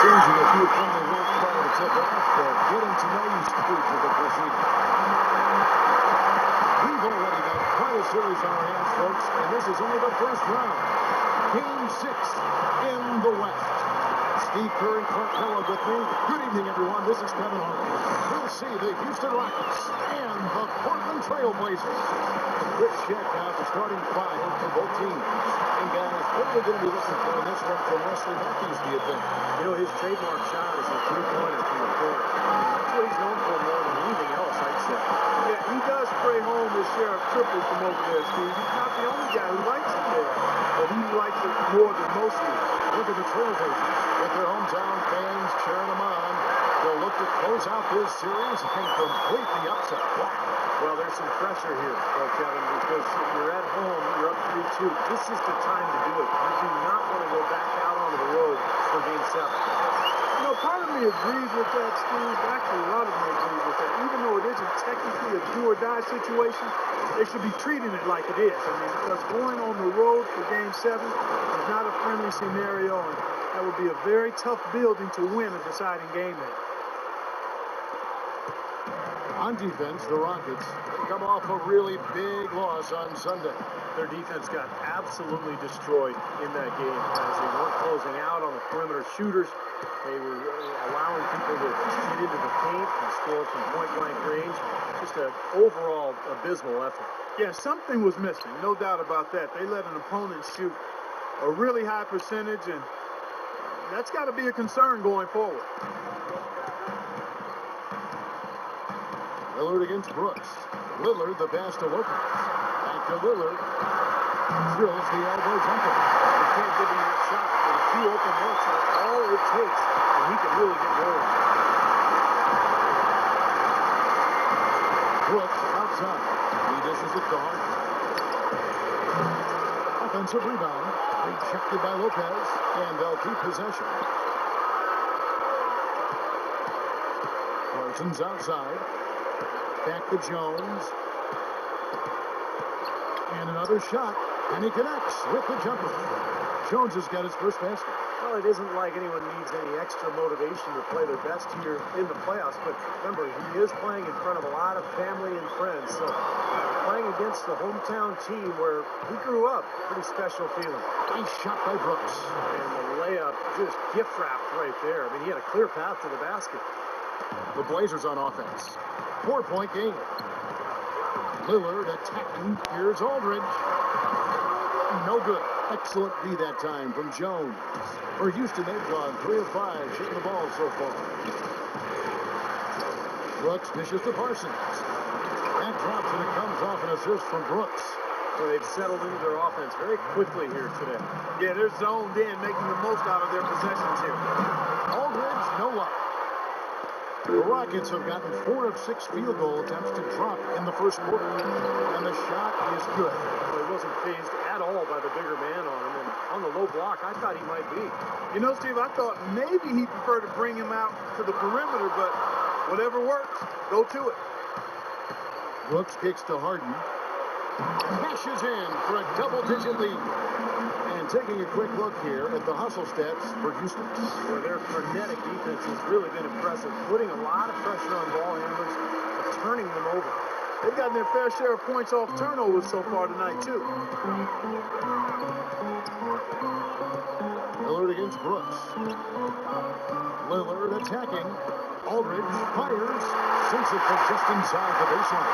exchanging a few friendly words prior to tip-off, getting to know each stage of the proceeding. We've already got quite a series on our hands, folks, and this is only the first round. Game 6 in the West. Steve Kerr and Clark Kellogg with me. Good evening, everyone. This is Kevin Harden. We'll see the Houston Rockets and the Portland Trailblazers. Quick check now for starting 5 for both teams. And guys, what are we going to be looking for in this one from Wesley Matthews, do you think? You know, his trademark shot is a three-pointer from the corner. That's what he's known for more than anything else, I'd say. Yeah, he does spray home his share of triples from over there, Steve. He's not the only guy who likes it there, but he likes it more than most people. Look at the Trailblazers with their hometown fans cheering them on. They'll look to close out this series and complete the upset. Wow. Well, there's some pressure here, though, Kevin, because if you're at home, you're up 3-2. This is the time to do it. You do not want to go back out onto the road for Game 7. You know, part of me agrees with that, Steve. Actually, a lot of me agrees with that. Even though it isn't technically a do-or-die situation, they should be treating it like it is. I mean, because going on the road for Game 7 is not a friendly scenario, and that would be a very tough building to win a deciding game in. On defense, the Rockets come off a really big loss on Sunday. Their defense got absolutely destroyed in that game as they weren't closing out on the perimeter shooters. They were allowing people to get into the paint and score from point-blank range. Just an overall abysmal effort. Yeah, something was missing, no doubt about that. They let an opponent shoot a really high percentage, and that's got to be a concern going forward. Lillard against Brooks. Lillard, the pass to Lopez. Back to Lillard. Drills the elbow jumper. You can't give him that shot. With a few open looks, that's all it takes, and he can really get rolling. Brooks outside. He dishes it to Harden. Offensive rebound. Rejected by Lopez, and they'll keep possession. Parsons outside. Back to Jones. And another shot. And he connects with the jumper. Jones has got his first basket. Well, it isn't like anyone needs any extra motivation to play their best here in the playoffs. But remember, he is playing in front of a lot of family and friends. So playing against the hometown team where he grew up, pretty special feeling. Nice shot by Brooks. And the layup just gift wrapped right there. I mean, he had a clear path to the basket. The Blazers on offense. 4-point game. Lillard attacking. Here's Aldridge. No good. Excellent D that time from Jones. For Houston, they've gone 3 of 5 shooting the ball so far. Brooks dishes to Parsons. That drops and it comes off an assist from Brooks. So they've settled into their offense very quickly here today. Yeah, they're zoned in, making the most out of their possessions here. Aldridge, no luck. The Rockets have gotten 4 of 6 field goal attempts to drop in the first quarter. And the shot is good. Well, he wasn't fazed at all by the bigger man on him. And on the low block, I thought he might be. You know, Steve, I thought maybe he'd prefer to bring him out to the perimeter, but whatever works, go to it. Brooks kicks to Harden. Cashes in for a double-digit lead. And taking a quick look here at the hustle stats for Houston. Where their frenetic defense has really been impressive, putting a lot of pressure on ball handlers, but turning them over. They've gotten their fair share of points off turnovers so far tonight, too. Lillard against Brooks. Lillard attacking. Aldridge fires. Sinks it from just inside the baseline.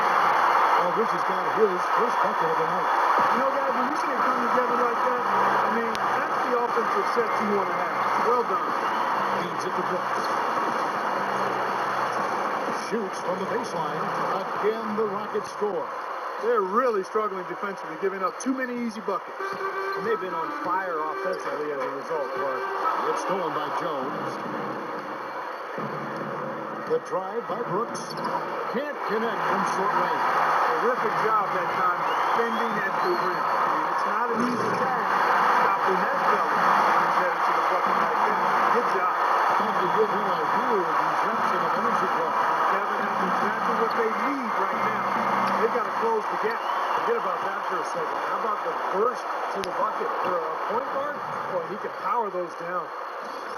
Aldridge has got his first bucket of the night. You know, guys, when you see it come together like that, I mean, that's the offensive set you want to have. Well done. Feeds it to Brooks. Shoots from the baseline. Again, the Rockets score. They're really struggling defensively, giving up too many easy buckets. And they've been on fire offensively as a result, Clark. It's stolen by Jones. The drive by Brooks. Can't connect from short range. Terrific job that time defending at the rim. I mean, it's not an easy task stopping that fella when he's headed to the bucket like that. Good job. Have to give him a huge injection of energy club. Kevin, that's exactly what they need right now. They've got to close the gap. Forget about that for a second. How about the burst to the bucket for a point guard? Boy, he could power those down.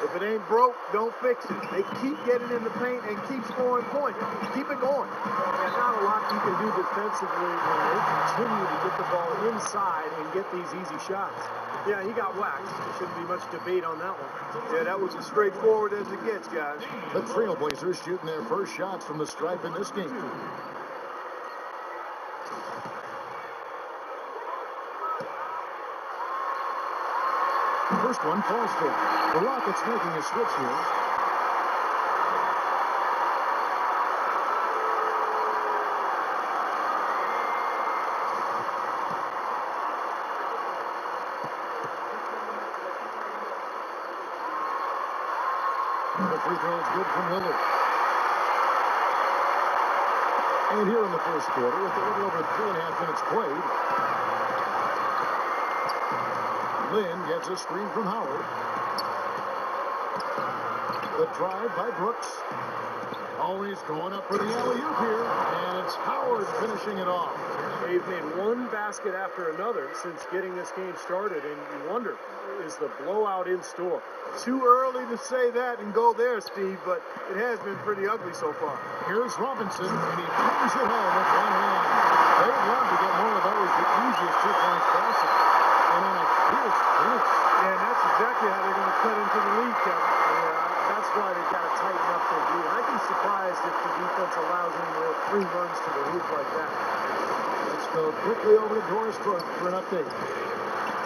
If it ain't broke, don't fix it. They keep getting in the paint and keep scoring points. Keep it going. Yeah, not a lot you can do defensively when they continue to get the ball inside and get these easy shots. Yeah, he got waxed. There shouldn't be much debate on that one. Yeah, that was as straightforward as it gets, guys. The Trailblazers shooting their first shots from the stripe in this game. First one falls for. The Rockets making a switch here. The free throw is good from Lillard. And here in the first quarter, with a little over 3.5 minutes played, Lynn gets a screen from Howard. The drive by Brooks. Always going up for the alley-oop here, and it's Howard finishing it off. They've made one basket after another since getting this game started, and you wonder, is the blowout in store? Too early to say that and go there, Steve, but it has been pretty ugly so far. Here's Robinson, and he brings it home with one hand. They'd love to get more of those, the easiest 2 points possible. And on a fierce finish. And that's exactly how they're going to cut into the lead, Kevin. Yeah, that's why they've got to tighten up their D. I'd be surprised if the defense allows any more free runs to the hoop like that. Let's go quickly over to Doris Burke for an update.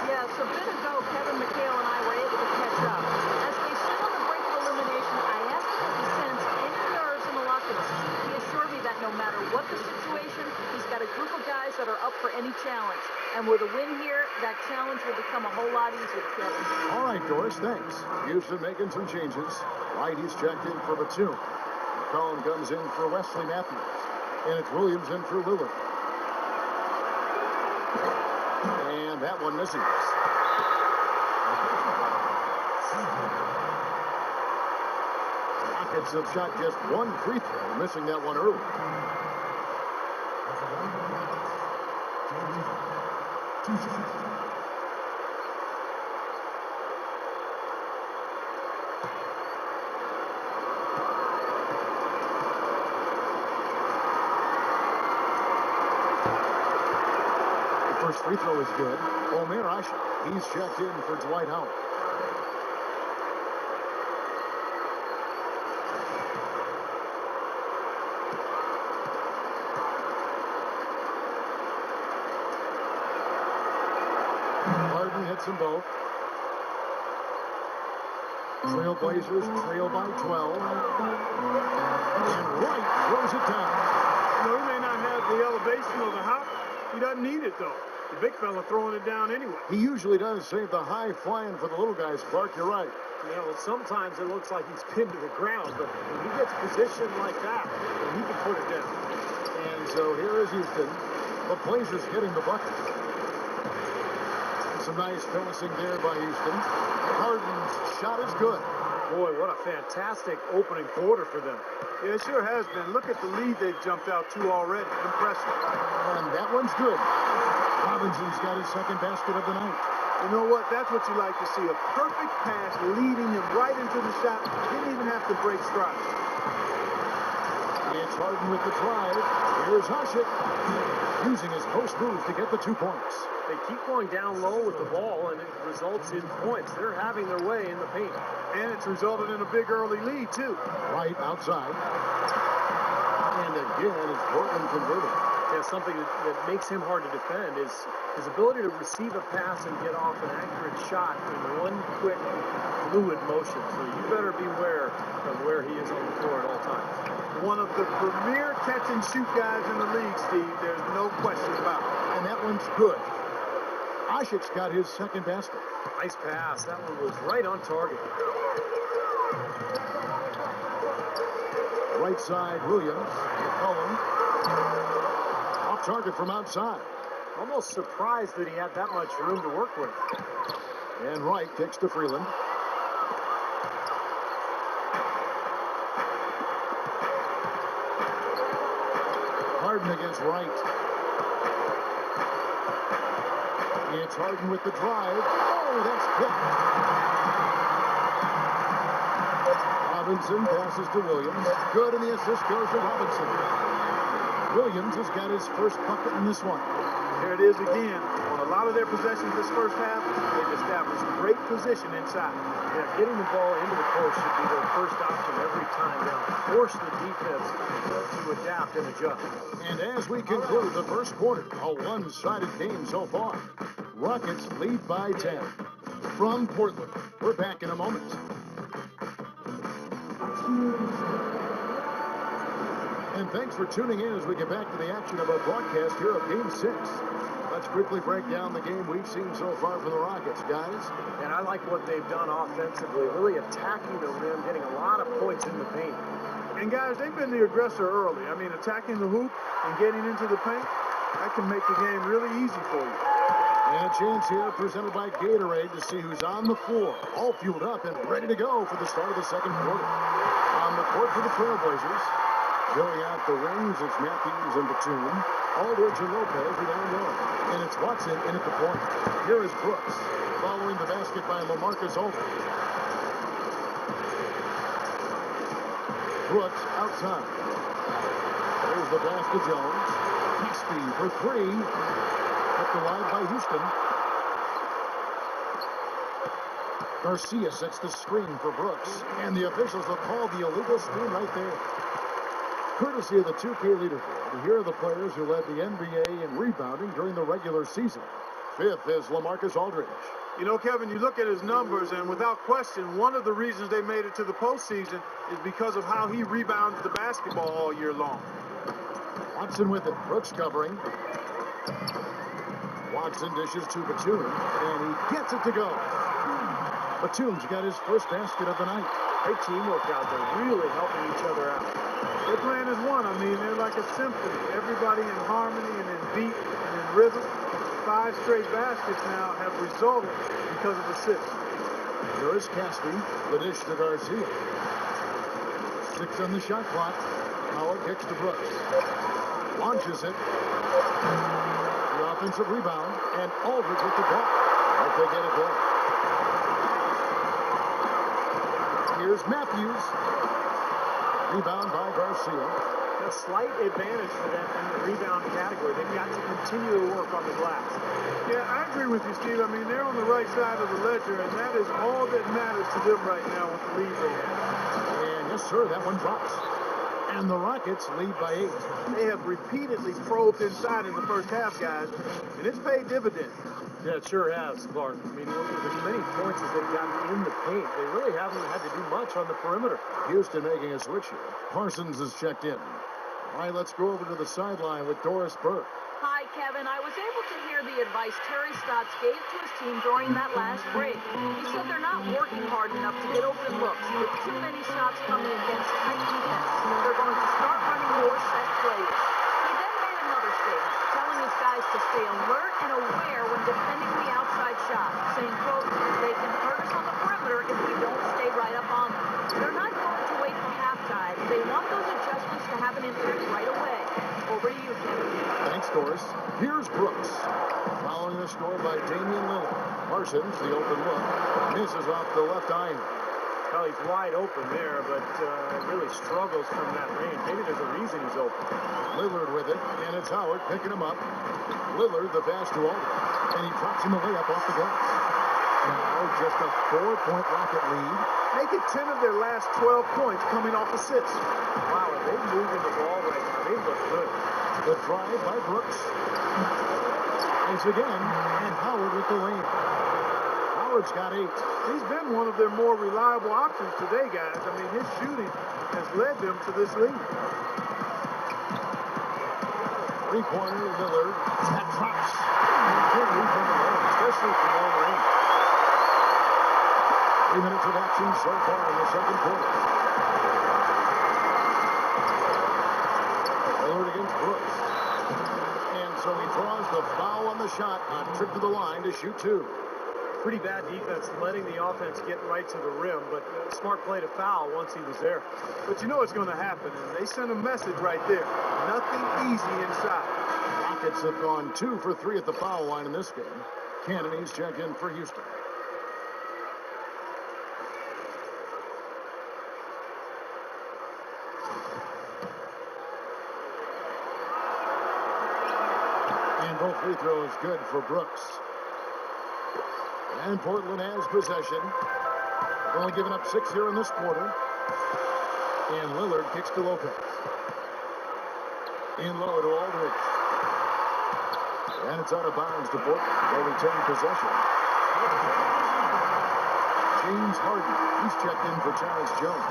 Yes, a bit ago, Kevin McHale and I were able to catch up. As they stood on the brink of elimination, I asked him if he sensed any nerves in the locker room. He assured me that no matter what the situation, he's got a group of guys that are up for any challenge. And with a win here, that challenge will become a whole lot easier, Kevin. All right, Doris, thanks. Houston making some changes. Wright, he's checked in for Batum. McCollum comes in for Wesley Matthews. And it's Williams in for Lillard. And that one misses. Rockets have shot just one free throw, missing that one early. First free throw is good. Omer Asher, he's checked in for Dwight Howard. Harden hits them both. Trailblazers trail by 12. And Wright throws it down. You know, he may not have the elevation or the hop. He doesn't need it, though. The big fella throwing it down anyway. He usually does save the high flying for the little guys, Clark. You're right. You know, sometimes it looks like he's pinned to the ground, but when he gets positioned like that, he can put it down. And so here is Houston. The Blazers getting the bucket. Some nice finishing there by Houston. Harden's shot is good. Boy, what a fantastic opening quarter for them. Yeah, it sure has been. Look at the lead they've jumped out to already. Impressive. And that one's good. Robinson's got his second basket of the night. You know what? That's what you like to see. A perfect pass leading him right into the shot. Didn't even have to break stride. It's Harden with the drive. Here's Hasek using his post move to get the 2 points. They keep going down low with the ball, and it results in points. They're having their way in the paint. And it's resulted in a big early lead, too. Right outside. And again, it's Portland converted. Yeah, something that makes him hard to defend is his ability to receive a pass and get off an accurate shot in one quick, fluid motion. So you better beware of where he is on the floor at all times. One of the premier catch-and-shoot guys in the league, Steve. There's no question about it. And that one's good. Asik's got his second basket. Nice pass. That one was right on target. Right side, Williams. McCollum. Off target from outside. Almost surprised that he had that much room to work with. And Wright kicks to Freeland. Harden against Wright. It's Harden with the drive. Oh, that's blocked. Robinson passes to Williams. Good, and the assist goes to Robinson. Williams has got his first bucket in this one. There it is again. On a lot of their possessions this first half, they've established great position inside. Yeah, getting the ball into the post should be their first option every time. They'll force the defense to adapt and adjust. And as we conclude the first quarter, a one-sided game so far. Rockets lead by 10. From Portland, we're back in a moment. And thanks for tuning in as we get back to the action of our broadcast here of Game 6. Let's quickly break down the game we've seen so far from the Rockets, guys. And I like what they've done offensively, really attacking the rim, getting a lot of points in the paint. And guys, they've been the aggressor early. I mean, attacking the hoop and getting into the paint, that can make the game really easy for you. And a chance here presented by Gatorade to see who's on the floor, all fueled up and ready to go for the start of the second quarter. On the court for the Trailblazers, filling out the wings, it's Matthews and Batum. Aldridge and Lopez are down low. And it's Watson in at the point. Here is Brooks, following the basket by LaMarcus Aldridge. Brooks outside. There's the pass to Jones. Caspi for three. Kept alive by Houston. Garcia sets the screen for Brooks. And the officials have called the illegal screen right there. Courtesy of the 2K leaderboard, here are the players who led the NBA in rebounding during the regular season. Fifth is LaMarcus Aldridge. You know, Kevin, you look at his numbers, and without question, one of the reasons they made it to the postseason is because of how he rebounded the basketball all year long. Watson with it. Brooks covering. Watson dishes to Batum, and he gets it to go. Batum's got his first basket of the night. Great teamwork out there, really helping each other out. Their plan is one. I mean, they're like a symphony. Everybody in harmony and in beat and in rhythm. 5 straight baskets now have resulted because of assists. Here is Caspi. The dish to Garcia. 6 on the shot clock. Howard kicks to Brooks. Launches it. The offensive rebound. And Aldridge with the ball. But they get it there. Here's Matthews. Rebound by Garcia. A slight advantage for them in the rebound category. They've got to continue to work on the glass. Yeah, I agree with you, Steve. I mean, they're on the right side of the ledger, and that is all that matters to them right now with the lead they have. And yes, sir, that one drops. And the Rockets lead by 8. They have repeatedly probed inside in the first half, guys, and it's paid dividends. Yeah, it sure has, Clark. I mean, look at as many points as they've gotten in the paint. They really haven't had to do much on the perimeter. Houston making a switch here. Parsons is checked in. All right, let's go over to the sideline with Doris Burke. Hi, Kevin. I was able to hear the advice Terry Stotts gave to his team during that last break. He said they're not working hard enough to get open looks, with too many shots coming against tight defense. They're going to start running more set plays. He then made another statement, telling his guys to stay alert and aware when defending the outside shot, saying, quote, they can hurt us on the perimeter if we don't stay right up on them. They're not going to wait for halftime. They want those adjustments to have an impact right away. Over to you, Kevin. Thanks, Doris. Here's Brooks. Following the score by Damian Lillard. Parsons, the open look, misses off the left iron. Well, he's wide open there, but really struggles from that range. Maybe there's a reason he's open. Lillard with it, and it's Howard picking him up. Lillard, the pass to Aldridge, and he drops him a layup off the glass. Now, just a 4-point Rocket lead. Make it 10 of their last 12 points coming off assists. Wow, are they moving the ball right now? They look good. The drive by Brooks. Ice again, and Howard with the lane. Howard's got 8. He's been one of their more reliable options today, guys. I mean, his shooting has led them to this lead. Three-pointer, Lillard. That drops. From alone, especially from long range. 3 minutes of action so far in the second quarter. Lillard against Brooks. And so he draws the foul on the shot on trip to the line to shoot 2. Pretty bad defense, letting the offense get right to the rim, but smart play to foul once he was there. But you know what's going to happen, and they sent a message right there. Nothing easy inside. Rockets have gone 2 for 3 at the foul line in this game. Cannone's check in for Houston. And both free throws good for Brooks. And Portland has possession. They've only given up 6 here in this quarter. And Lillard kicks to Lopez. In low to Aldridge. And it's out of bounds to Portland. They'll retain possession. James Harden. He's checked in for Terrence Jones.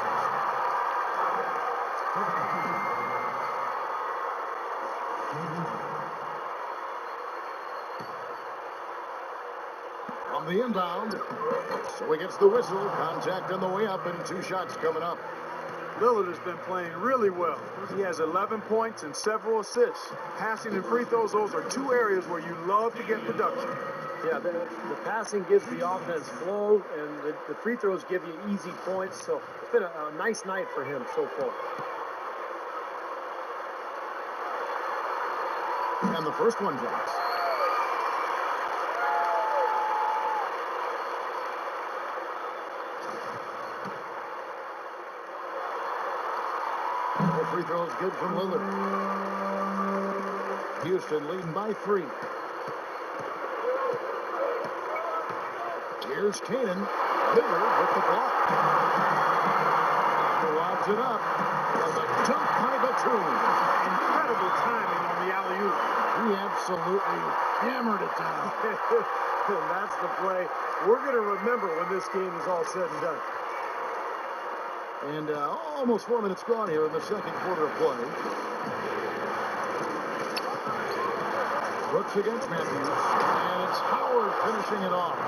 On the inbound. So he gets the whistle. Contact on the way up and 2 shots coming up. Lillard has been playing really well. He has 11 points and several assists. Passing and free throws, those are 2 areas where you love to get production. Yeah, the passing gives the offense flow, and the free throws give you easy points. So it's been a nice night for him so far. And the first one drops. The free throw is good from Lillard. Houston leading by 3. Here's Canaan. Lillard with the block. He lobs it up. And the dunk by Batum. Incredible timing on the alley-oop. He absolutely hammered it down. And that's the play we're going to remember when this game is all said and done. And almost 4 minutes gone here in the second quarter of play. Brooks against Matthews. And it's Howard finishing it off.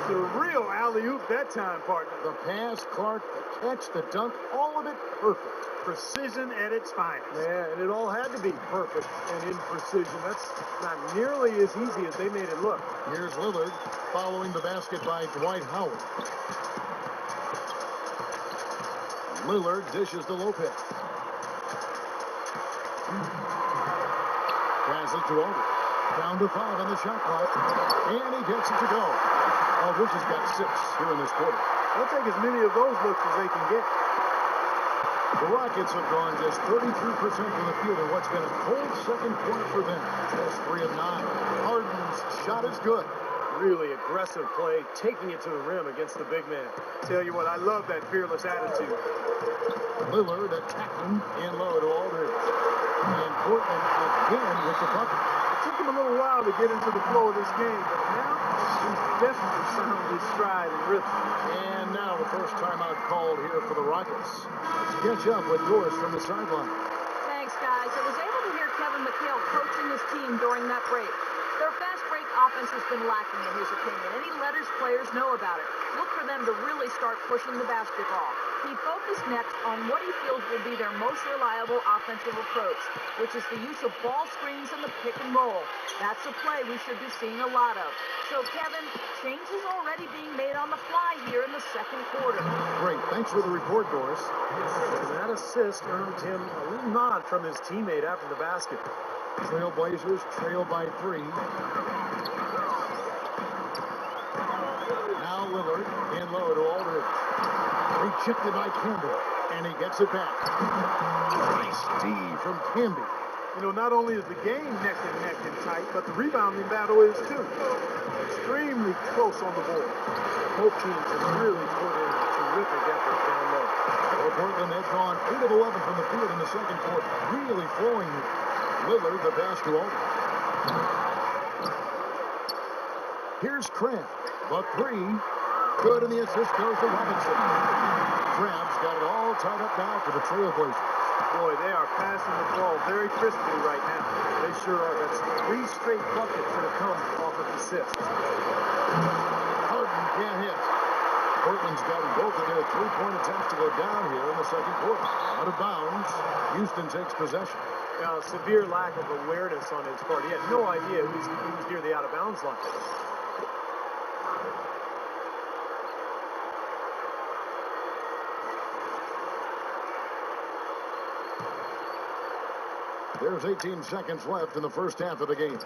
The real alley-oop that time, partner. The pass, Clark, the catch, the dunk, all of it perfect. Precision at its finest. Yeah, and it all had to be perfect and in precision. That's not nearly as easy as they made it look. Here's Lillard following the basket by Dwight Howard. Lillard dishes to Lopez. Passes to Aldridge. Down to 5 on the shot clock. And he gets it to go. Aldridge has got 6 here in this quarter. They'll take as many of those looks as they can get. The Rockets have gone just 33% from the field in what's been a cold second quarter for them. Just 3 of 9. Harden's shot is good. Really aggressive play, taking it to the rim against the big man. Tell you what, I love that fearless attitude. Lillard attacking in low to Aldridge. And Portland again with the bucket. It took him a little while to get into the flow of this game, but now he's definitely found his stride and rhythm. And now the first timeout called here for the Rockets. Let's catch up with Doris from the sideline. Thanks, guys. I was able to hear Kevin McHale coaching his team during that break. Their fast break offense has been lacking, in his opinion, and he let his players know about it. Look for them to really start pushing the basketball. He focused next on what he feels will be their most reliable offensive approach, which is the use of ball screens and the pick and roll. That's a play we should be seeing a lot of. So, Kevin, changes already being made on the fly here in the second quarter. Great. Thanks for the report, Doris. And that assist earned him a little nod from his teammate after the basket. Trailblazers trail by 3. Now Lillard in low to Aldridge. Rejected by Camby. And he gets it back. Nice D from Camby. You know, not only is the game neck and tight, but the rebounding battle is too. Extremely close on the board. Both teams have really put in terrific effort down low. Well, Portland has gone 8 of 11 from the field in the second quarter. Really flowing here. Lillard, the pass to Aldridge. Here's Kraft. The 3. Good, and the assist goes to Robinson. Kraft's got it all tied up now for the Trailblazers. Boy, they are passing the ball very crisply right now. They sure are. That's 3 straight buckets that have come off of assists. Harden can't hit. Portland's gotten both of their 3-point attempts to go down here in the second quarter. Out of bounds. Houston takes possession. Now, severe lack of awareness on his part. He had no idea he was near the out-of-bounds line. There's 18 seconds left in the first half of the game.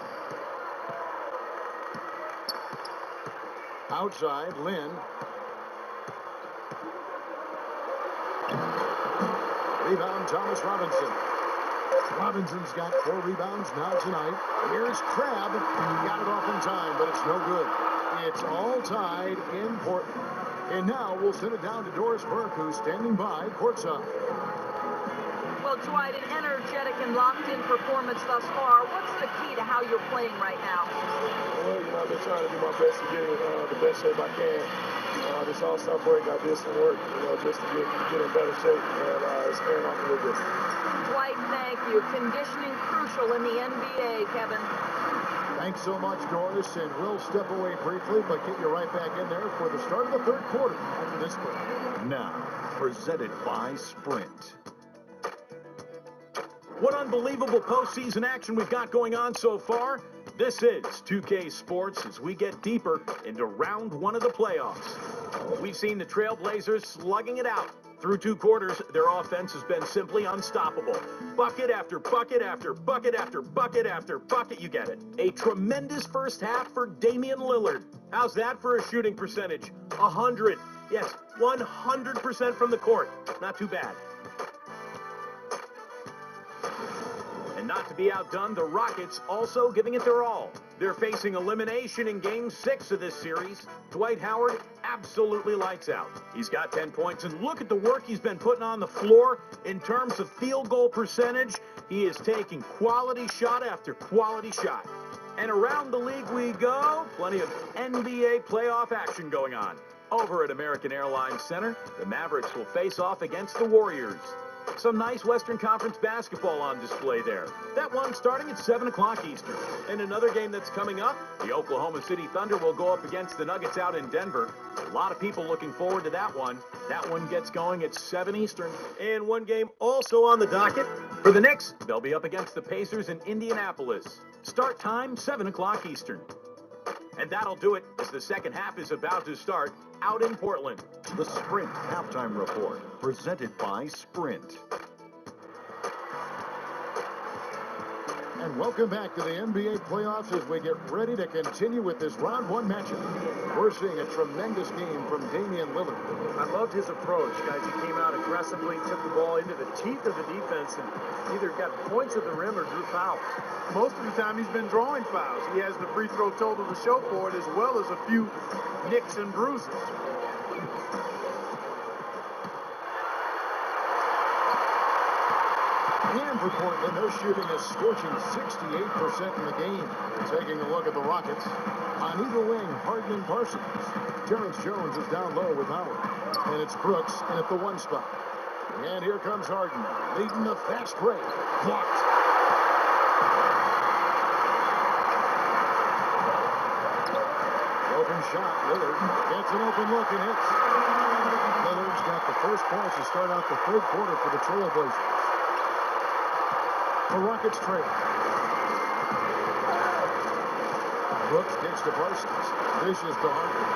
Outside, Lynn. Rebound, Thomas Robinson. Robinson's got 4 rebounds now tonight. Here's Crabb. Got it off in time, but it's no good. It's all tied in Portland. And now we'll send it down to Doris Burke, who's standing by courtside. Well, Dwight, an energetic and locked-in performance thus far. What's the key to how you're playing right now? Well, I've been trying to do my best to get in the best shape I can. This All-Star break, I did some work, just to get in better shape, and it's paying off a little bit. Dwight, thank you. Conditioning crucial in the NBA, Kevin. Thanks so much, Doris, and we'll step away briefly, but get you right back in there for the start of the third quarter after this break. Now, presented by Sprint. What unbelievable postseason action we've got going on so far. This is 2K Sports as we get deeper into round 1 of the playoffs. We've seen the Trailblazers slugging it out. Through 2 quarters, their offense has been simply unstoppable. Bucket after bucket after bucket after bucket after bucket, you get it. A tremendous first half for Damian Lillard. How's that for a shooting percentage? 100. Yes, 100% from the court. Not too bad. And not to be outdone, the Rockets also giving it their all. They're facing elimination in Game 6 of this series. Dwight Howard absolutely lights out. He's got 10 points, and look at the work he's been putting on the floor in terms of field goal percentage. He is taking quality shot after quality shot. And around the league we go, plenty of NBA playoff action going on. Over at American Airlines Center, the Mavericks will face off against the Warriors. Some nice Western Conference basketball on display there. That one starting at 7 o'clock Eastern. And another game that's coming up, the Oklahoma City Thunder will go up against the Nuggets out in Denver. A lot of people looking forward to that one. That one gets going at 7 Eastern. And one game also on the docket. For the Knicks, they'll be up against the Pacers in Indianapolis. Start time, 7 o'clock Eastern. And that'll do it as the second half is about to start out in Portland. The Sprint Halftime Report, presented by Sprint. And welcome back to the NBA playoffs as we get ready to continue with this round 1 matchup. We're seeing a tremendous game from Damian Lillard. I loved his approach, guys. He came out aggressively, took the ball into the teeth of the defense, and either got points at the rim or drew fouls. Most of the time he's been drawing fouls. He has the free throw total to show for it, as well as a few nicks and bruises. And for Portland, they're shooting a scorching 68% in the game. Taking a look at the Rockets. On either wing, Harden and Parsons. Terrence Jones is down low with Howard. And it's Brooks in at the 1 spot. And here comes Harden, leading the fast break. Blocked. Open shot. Lillard gets an open look and hits. Lillard's got the first points to start out the third quarter for the Trailblazers. The Rockets trail. Brooks kicks to Parsons. Dishes to Harden.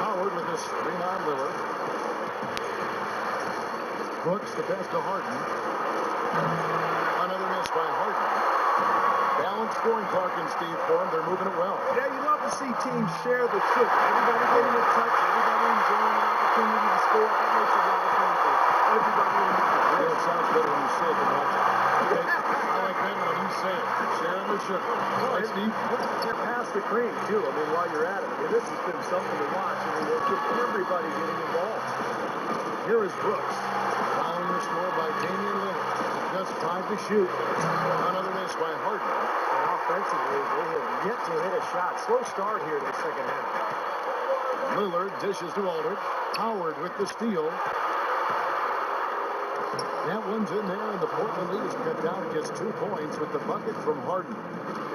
Howard with a screen on Lillard. Brooks the pass to Harden. Another miss by Harden. Balanced scoring clock in Steve for him. They're moving it well. Yeah, you love to see teams share the trip. Everybody getting a touch, everybody enjoying an opportunity to score. That makes a lot of fun for everybody on the team. Yeah, it sounds better when you say it than watch it. Okay? I like better when you say it. Sharing the sugar. Right, Steve? Get past the cream, too. While you're at it. This has been something to watch. It's just everybody getting involved. Here is Brooks. Following the score by Damian Lillard. Just 5 to shoot. Another miss by Harden. And offensively, they have yet to hit a shot. Slow start here in the second half. Lillard dishes to Aldridge. Howard with the steal. That one's in there, and the Portland lead is cut down to just 2 points with the bucket from Harden.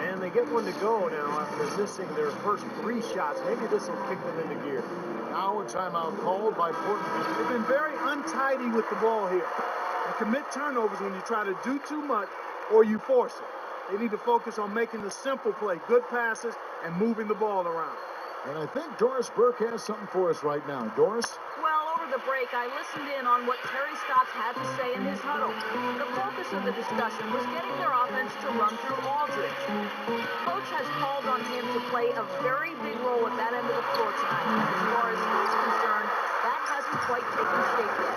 And they get one to go now after missing their first 3 shots. Maybe this will kick them into gear. Now a timeout called by Portland. They've been very untidy with the ball here. They commit turnovers when you try to do too much or you force it. They need to focus on making the simple play, good passes, and moving the ball around. And I think Doris Burke has something for us right now. Doris? Well, over the break, I listened in on what Terry Stotts had to say in his huddle. The focus of the discussion was getting their offense to run through Aldridge. Coach has called on him to play a very big role at that end of the floor tonight. And as far as he's concerned, that hasn't quite taken shape yet.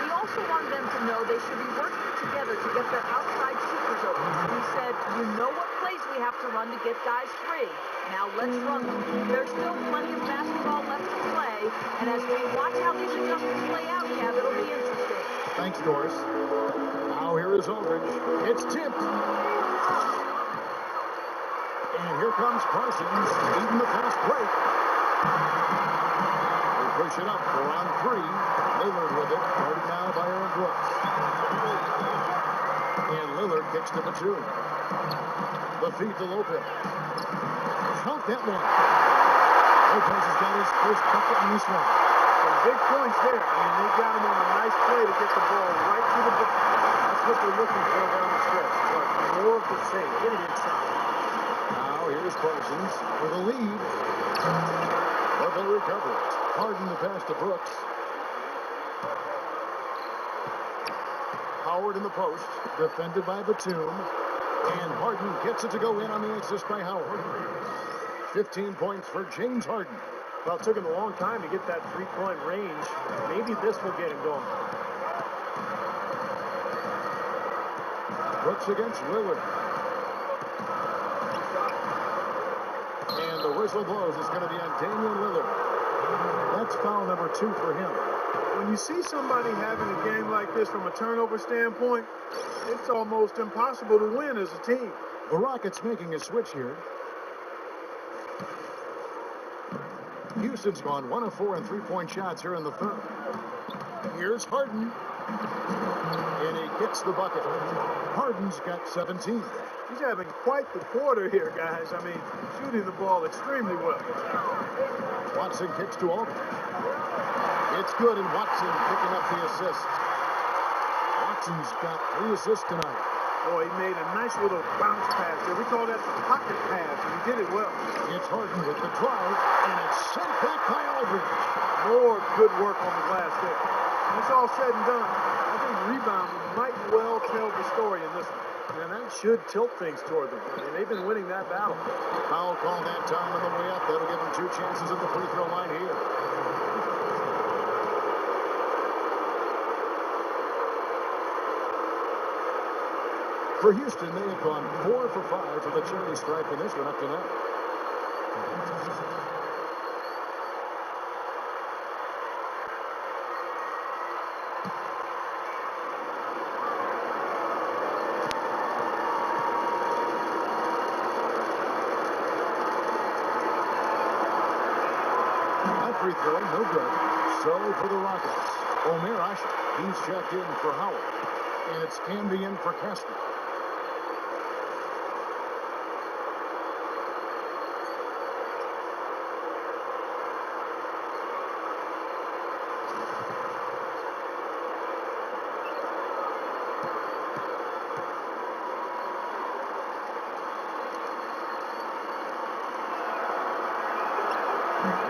He also wanted them to know they should be working together to get their outside numbers open. He said, you know what plays we have to run to get guys free. Now let's run them. There's still plenty of basketball left to play, and as we watch how these adjustments play out, Kev, it'll be interesting. Thanks, Doris. Now here is Aldridge. It's tipped. And here comes Parsons, leading the fast break. They push it up. We're on 3. Lillard with it. Guarded now by Aaron Brooks. And Lillard kicks to Batum. The feed to Lopez. Count that one. Lopez has got his first bucket in this one. Some big points there. I mean, they got him on a nice play to get the ball right to the bucket. That's what they're looking for down the stretch. But more of the same. Get it inside. Now here's Parsons with a lead. But they recover it. Harden the pass to Brooks. Howard in the post. Defended by Batum. And Harden gets it to go in on the assist by Howard. 15 points for James Harden. Well, it took him a long time to get that three-point range. Maybe this will get him going. Brooks against Lillard. And the whistle blows. It's going to be on Damian Lillard. That's foul number 2 for him. When you see somebody having a game like this from a turnover standpoint, it's almost impossible to win as a team. The Rockets making a switch here. Houston's gone 1 of 4 on three-point shots here in the third. Here's Harden. And he gets the bucket. Harden's got 17. He's having quite the quarter here, guys. I mean, shooting the ball extremely well. Watson kicks to Aldridge. It's good, and Watson picking up the assist. Watson's got 3 assists tonight. Boy, he made a nice little bounce pass there. We call that the pocket pass, and he did it well. It's Harden with the drive, and it's sent back by Aldridge. More good work on the glass there. When it's all said and done, I think rebounding might well tell the story in this one. And that should tilt things toward them. I mean, they've been winning that battle. Foul call that time on the way up. That'll give them 2 chances at the free throw line here. For Houston, they have gone 4 for 5 to the charity stripe in this one up to now. That free throw, no good. So for the Rockets, Omer Asher, he's checked in for Howard. And it's Camby in for Castro.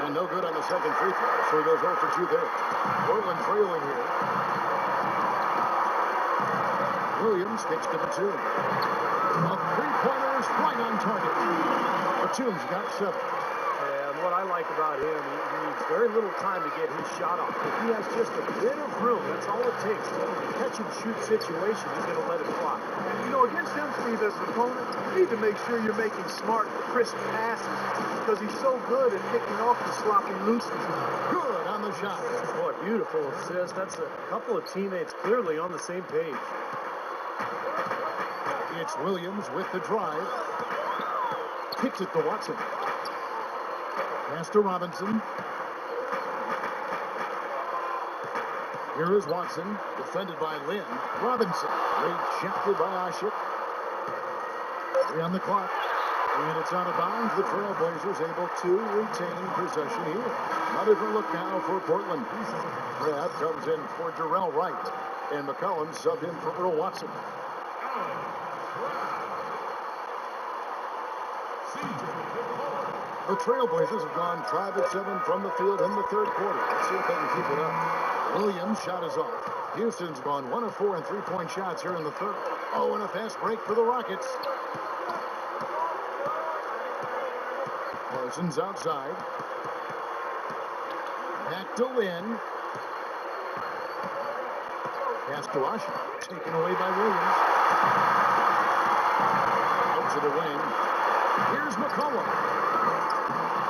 And no good on the second free throw, so he goes 0 for 2 there. Portland trailing here. Williams kicks to Batum. A three-pointer's right on target. Batum's got 7. And what I like about him, he needs very little time to get his shot off. If he has just a bit of room, that's all it takes. In a catch-and-shoot situation, he's going to let it fly. You know, against him, Steve, as an opponent, you need to make sure you're making smart, crisp passes because he's so good at picking off the sloppy looseness. Good on the shot. Boy, beautiful assist. That's a couple of teammates clearly on the same page. It's Williams with the drive. Kicks it to Watson. Pass to Robinson. Here is Watson, defended by Lynn. Robinson, rejected by Ashik. 3 on the clock. And it's out of bounds. The Trailblazers able to retain possession here. Not even look now for Portland. Brad comes in for Jarrell Wright. And McCollum subbed in for Earl Watson. The Trailblazers have gone 5 of 7 from the field in the third quarter. Let's see if they can keep it up. Williams' shot is off. Houston's gone 1 of 4 on three-point shots here in the third. Oh, and a fast break for the Rockets. Parsons outside. Back to Lynn. Pass to Usher. Taken away by Williams. Out to the wing. Here's McCollum.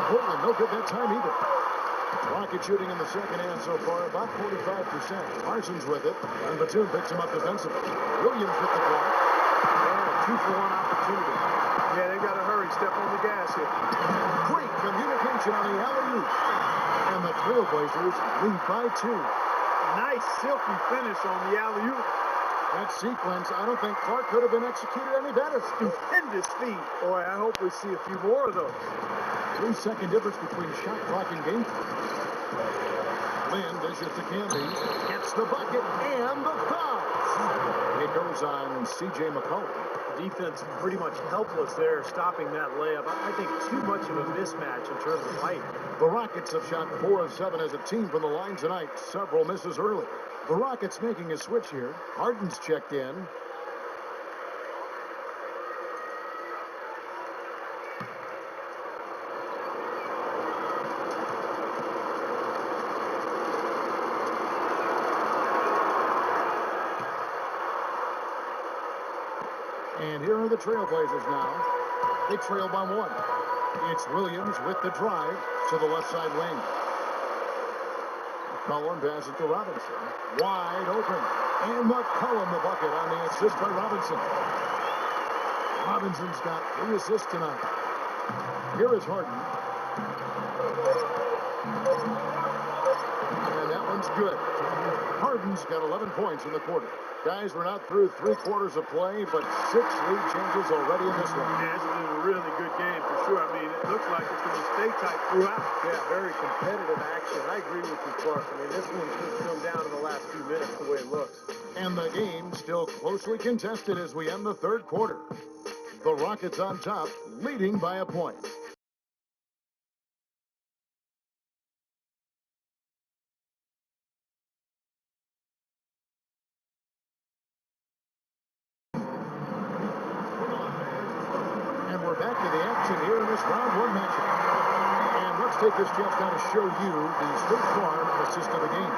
Portland, no good that time either. Rocket shooting in the second half so far, about 45%. Parsons with it, and Batum picks him up defensively. Williams with the block. Yeah, 2-for-1 opportunity. Yeah, they got to hurry. Step on the gas here. Great communication on the alley-oop. And the Trailblazers lead by 2. Nice silky finish on the alley-oop. That sequence, I don't think Clark could have been executed any better. Stupendous feed. Boy, I hope we see a few more of those. 3-second difference between shot clock and game clock. Lynn dishes to Canby, gets the bucket and the foul. It goes on C.J. McCollum. Defense pretty much helpless there, stopping that layup. I think too much of a mismatch in terms of height. The Rockets have shot 4 of 7 as a team from the line tonight. Several misses early. The Rockets making a switch here. Harden's checked in. And here are the Trailblazers now. They trail by 1. It's Williams with the drive to the left side wing. McCollum passes to Robinson. Wide open. And McCollum the bucket on the assist by Robinson. Robinson's got 3 assists tonight. Here is Harden. And that one's good. Harden's got 11 points in the quarter. Guys, we're not through 3 quarters of play, but 6 lead changes already in this one. Yeah, this has been a really good game for sure. I mean, it looks like it's going to stay tight throughout. Yeah, very competitive action. I agree with you, Clark. I mean, this one could come down to the last few minutes the way it looks. And the game still closely contested as we end the third quarter. The Rockets on top, leading by a point. And we're back to the action here in this round 1 matchup. And let's take this chance now to show you the State Farm assist of the game.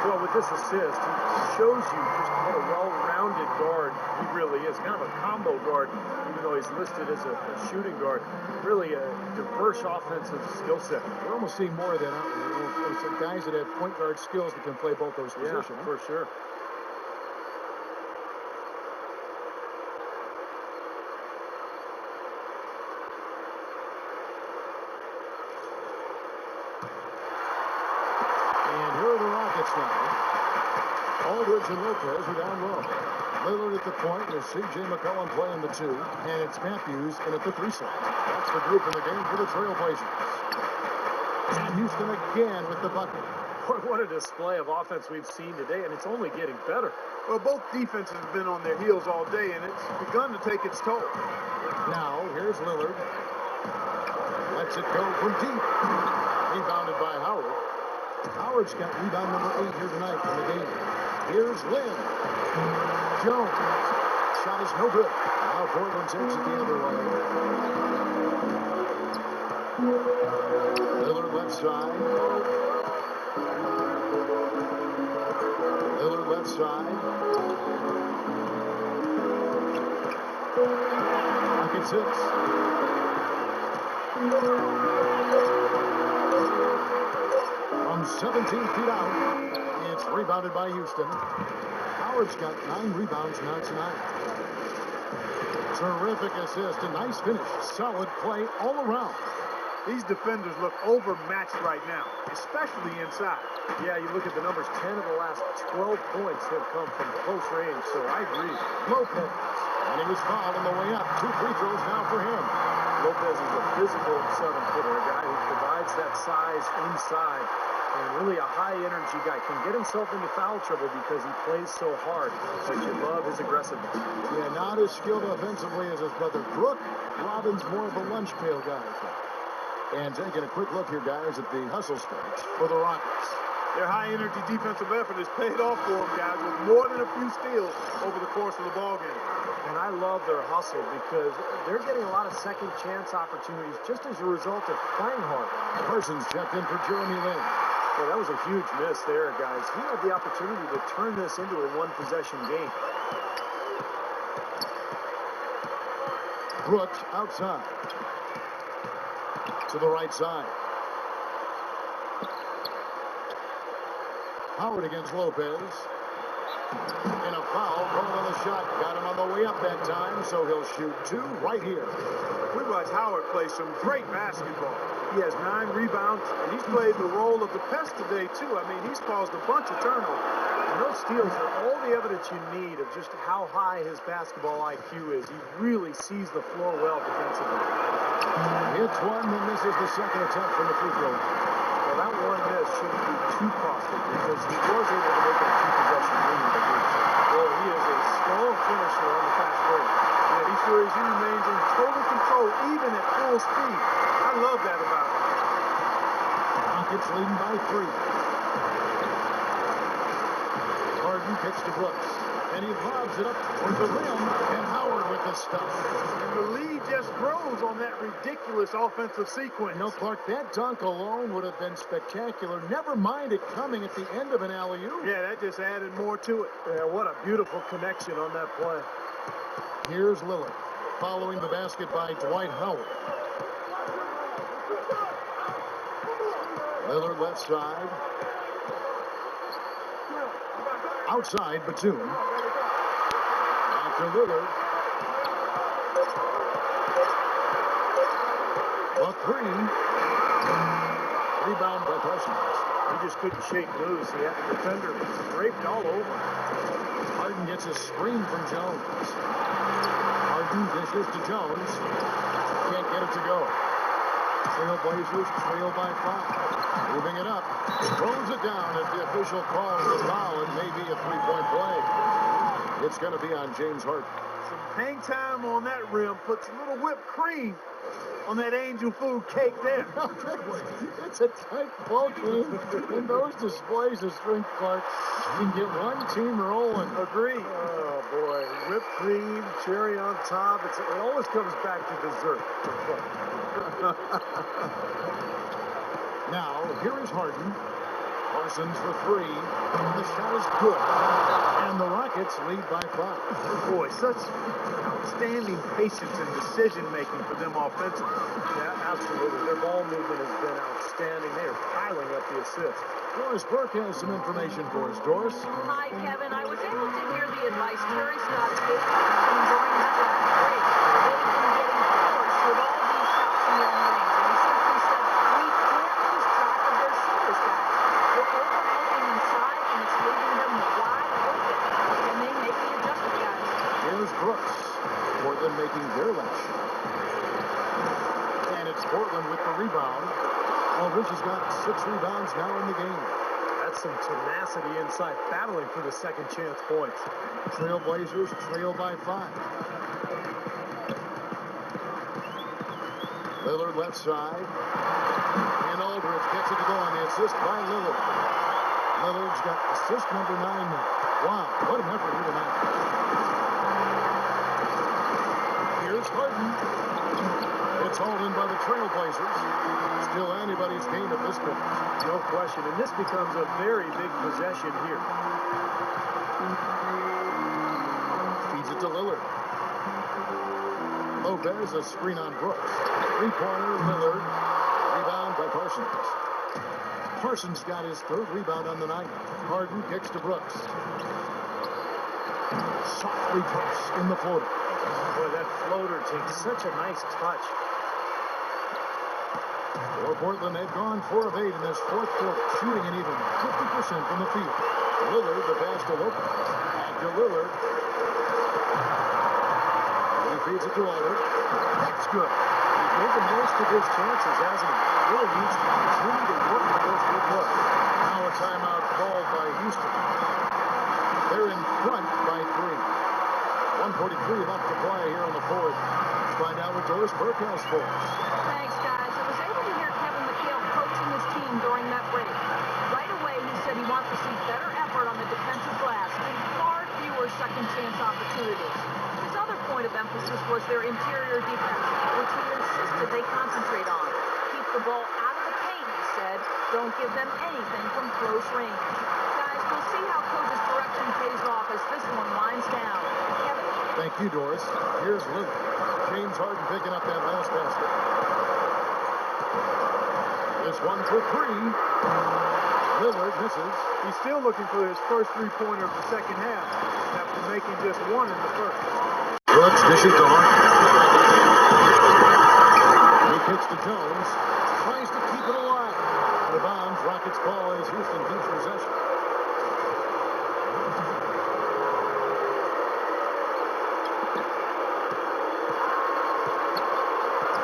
Well, with this assist, he shows you just what a well-rounded guard he really is. Kind of a combo guard, even though he's listed as a shooting guard. Really a diverse offensive skill set. We're almost seeing more of that out there. Some guys that have point guard skills that can play both those positions. Yeah, for sure. And here are the Rockets now. Aldridge and Lopez are down low. Lillard at the point with C.J. McCollum playing the 2. And it's Matthews in at the 3 slot. That's the group in the game for the Trailblazers. And Houston again with the bucket. Boy, what a display of offense we've seen today, and it's only getting better. Well, both defenses have been on their heels all day, and it's begun to take its toll. Now, here's Lillard. Lets it go from deep. Rebounded by Howard. Howard's got rebound number 8 here tonight in the game. Here's Lynn. Jones. Shot is no good. Now Portland takes it the other way. Lillard left side. Lillard left side. Rockets 6. From 17 feet out, it's rebounded by Houston. Howard's got 9 rebounds now tonight. Terrific assist, a nice finish. Solid play all around. These defenders look overmatched right now, especially inside. Yeah, you look at the numbers, 10 of the last 12 points have come from close range, so I agree. Lopez, and he was fouled on the way up. 2 free throws now for him. Lopez is a physical 7-footer, a guy who provides that size inside. And really a high-energy guy. Can get himself into foul trouble because he plays so hard. But you love his aggressiveness. Yeah, not as skilled offensively as his brother Brook. Robin's more of a lunch pail guy. And taking a quick look here, guys, at the hustle stats for the Rockets. Their high-energy defensive effort has paid off for them, guys, with more than a few steals over the course of the ballgame. And I love their hustle because they're getting a lot of second-chance opportunities just as a result of playing hard. Parsons checked in for Jeremy Lin. Well, that was a huge miss there, guys. He had the opportunity to turn this into a one-possession game. Brooks outside. To the right side. Howard against Lopez. And a foul called on the shot. Got him on the way up that time, so he'll shoot 2 right here. We watched Howard play some great basketball. He has 9 rebounds, and he's played the role of the pest today, too. I mean, he's caused a bunch of turnovers. And those steals are all the evidence you need of just how high his basketball IQ is. He really sees the floor well defensively. Hits one, then misses the second attempt from the free throw. Well, that one miss shouldn't be too costly because he was able to make it a 2-possession lead. Boy, he is a strong finisher on the fast break. Yeah, he sure is. He remains in total control, even at full speed. I love that about him. Rockets leading by 3. Harden kicks to Brooks. And he lobs it up toward the rim. And Howard with the stuff. And the lead just grows on that ridiculous offensive sequence. You know, Clark, that dunk alone would have been spectacular. Never mind it coming at the end of an alley-oop. Yeah, that just added more to it. Yeah, what a beautiful connection on that play. Here's Lillard, following the basket by Dwight Howard. Lillard left side. Outside, Batum. Back to Lillard. A 3. Rebound by Parsons. He just couldn't shake loose. He had the defender draped all over him. Harden gets a screen from Jones. Harden dishes to Jones. Can't get it to go. Trailblazers trail by 5. Moving it up. Throws it down as the official calls the foul. It may be a 3-point play. It's going to be on James Harden. Some hang time on that rim puts a little whipped cream on that angel food cake there. It's a tight ball game, and those displays of strength, Clark, can get one team rolling. Agreed. Oh, boy. Whipped cream, cherry on top. It always comes back to dessert. Now, here is Harden. Parsons for 3. The shot is good. And the Rockets lead by 5. Boy, such outstanding patience and decision-making for them offensively. Yeah, absolutely. Their ball movement has been outstanding. They are piling up the assists. Doris Burke has some information for us. Doris? Hi, Kevin. I was able to hear the advice Terry Scott gave during that last break. They've been getting forced with all these shots in long range. And he simply said, we can't lose track of their shooters, guys. They're overloading inside, and it's leaving them wide open. And they make the adjustment, guys. Here's Brooks. Portland making their last shot. And it's Portland with the rebound. Aldridge has got 6 rebounds now in the game. That's some tenacity inside, battling for the second chance points. Trailblazers trail by 5. Lillard left side. And Aldridge gets it to go on the assist by Lillard. Lillard's got assist number 9 now. Wow, what an effort here tonight. Here's Harden. It's hauled in by the Trailblazers. Still anybody's game at this point. No question, and this becomes a very big possession here. Feeds it to Lillard. Lopez, a screen on Brooks. 3-pointer, Lillard. Rebound by Parsons. Parsons got his 3rd rebound on the night. Harden kicks to Brooks. Softly drops in the floater. Boy, that floater takes such a nice touch. For Portland, they've gone 4 of 8 in this 4th quarter, shooting an even 50% from the field. Lillard, the pass to Lopez. Back to Lillard. He feeds it to Aldridge. That's good. He's made the most of his chances, hasn't he? Really needs to continue to work for those good looks. Now a timeout called by Houston. They're in front by 3. 1:43 left to play here in the 4th. Let's find out what Doris Burke has for us. Thanks, guys. I was able to hear Kevin McHale coaching his team during that break. Right away, he said he wants to see better effort on the defensive glass and far fewer second-chance opportunities. His other point of emphasis was their interior defense, which he insisted they concentrate on. Keep the ball out of the paint, he said. Don't give them anything from close range. Guys, we'll see how Coach's direction pays off as this one winds down. Kevin? Thank you, Doris. Here's Lillard. James Harden picking up that last basket. This one for three. Lillard misses. He's still looking for his first three-pointer of the second half after making just one in the first. Brooks dishes to Harden. He kicks to Jones. Tries to keep it alive. Out of bounds. Rockets ball as Houston keeps possession.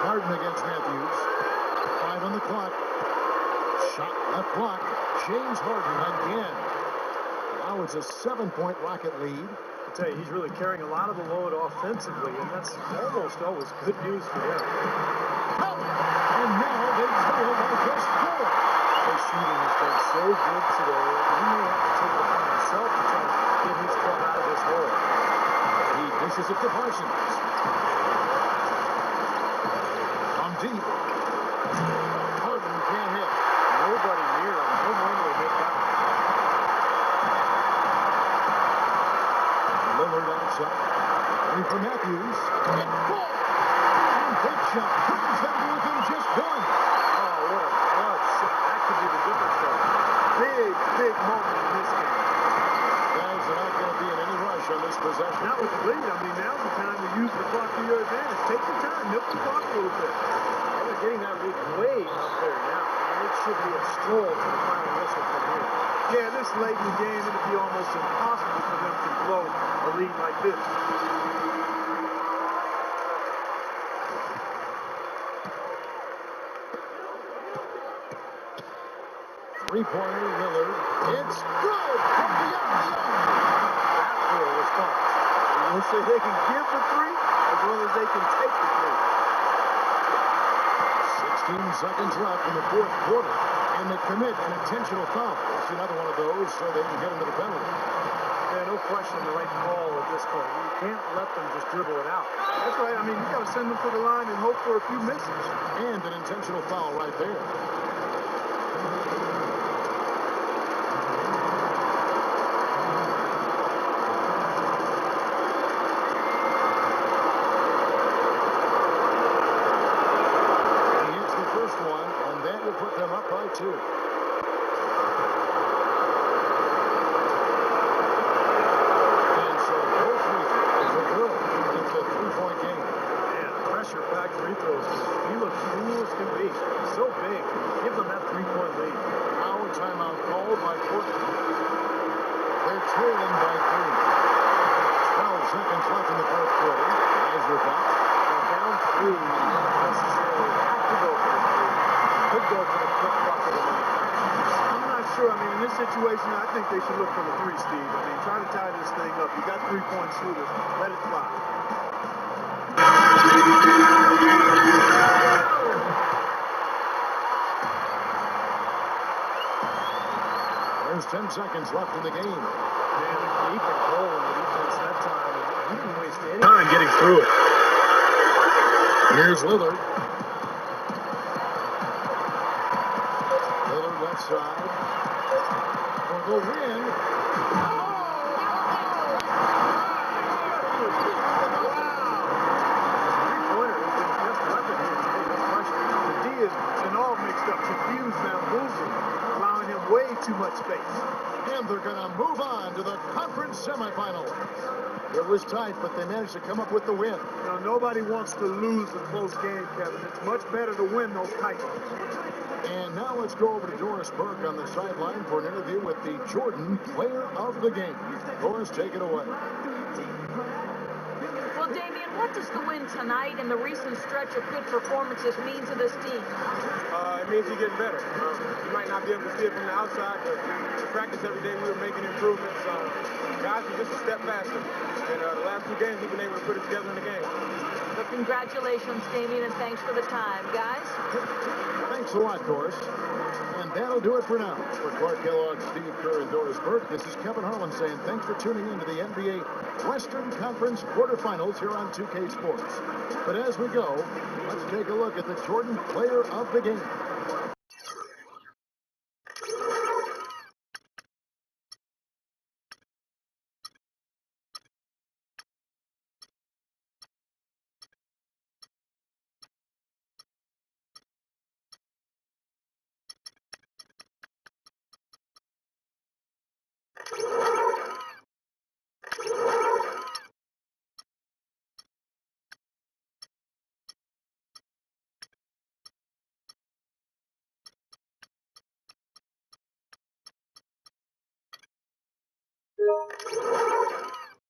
Harden against Matthews. 5 on the clock. Shot left block. James Harden again. Now it's a 7-point Rocket lead. I tell you, he's really carrying a lot of the load offensively, and that's almost always good news for them. And now they trail by just 4. Their shooting has been so good today, he may have to take it upon himself to try to get his club out of this hole. He dishes it to Parsons. From deep. Harden can't hit. Nobody near him. No wonder they missed out. Lillard outside. Ready for Matthews. And ball. And big shot. Brings them to within just 1. Oh, what a clutch shot. That could be the difference there. Big moment in this game. Guys are not going to be in any rush on this possession. Not with the lead. I mean, now's the time to use the clock to your advantage. Take your time. Milk the clock a little bit. They're getting that lead way up there now. I mean, it should be a stroll to the final whistle from here. Yeah, this late in the game, it'd be almost impossible for them to blow a lead like this. Three-pointer, Lillard. It's good from beyond the arc. That for a response. We'll say they can give the three as well as they can take the three. 16 seconds left in the fourth quarter. And they commit an intentional foul. It's another one of those so they can get into the penalty. Yeah, no question the right call at this point. You can't let them just dribble it out. That's right. I mean, you got to send them to the line and hope for a few misses. And an intentional foul right there. Put them up by 2. And so both reasons are good. It's a 3-point game. Man, pressure-packed free throws. He looks cool as can be. He's so big. Give them that 3-point lead. Now a timeout called by Portland. They're trailing by 3. 12 seconds left in the fourth quarter. As we're back. Down 3. You don't necessarily have to go for the 3. Could go for the quick bucket. I'm not sure. I mean, in this situation, I think they should look for the 3, Steve. I mean, try to tie this thing up. You got 3-point shooters. Let it fly. There's 10 seconds left in the game. Man, deep and hole in the defense that time. And he didn't waste any time getting through it. Here's Lillard. Left side for the win. Three-pointer has been just weapon here today, no question. The D is all mixed up, confused now, losing, allowing him way too much space. And they're going to move on to the conference semifinals. It was tight, but they managed to come up with the win. Now, nobody wants to lose a close game, Kevin. It's much better to win those tight ones. And now let's go over to Doris Burke on the sideline for an interview with the Jordan Player of the Game. Doris, take it away. Well, Damian, what does the win tonight and the recent stretch of good performances mean to this team? It means you're getting better. You might not be able to see it from the outside, but in practice every day we were making improvements. Guys are just a step faster. And the last 2 games we've been able to put it together in the game. Well, congratulations, Damian, and thanks for the time. Guys? Thanks a lot, Doris. And that'll do it for now. For Clark Kellogg, Steve Kerr, and Doris Burke, this is Kevin Harlan saying thanks for tuning in to the NBA Western Conference quarterfinals here on 2K Sports. But as we go, let's take a look at the Jordan Player of the Game.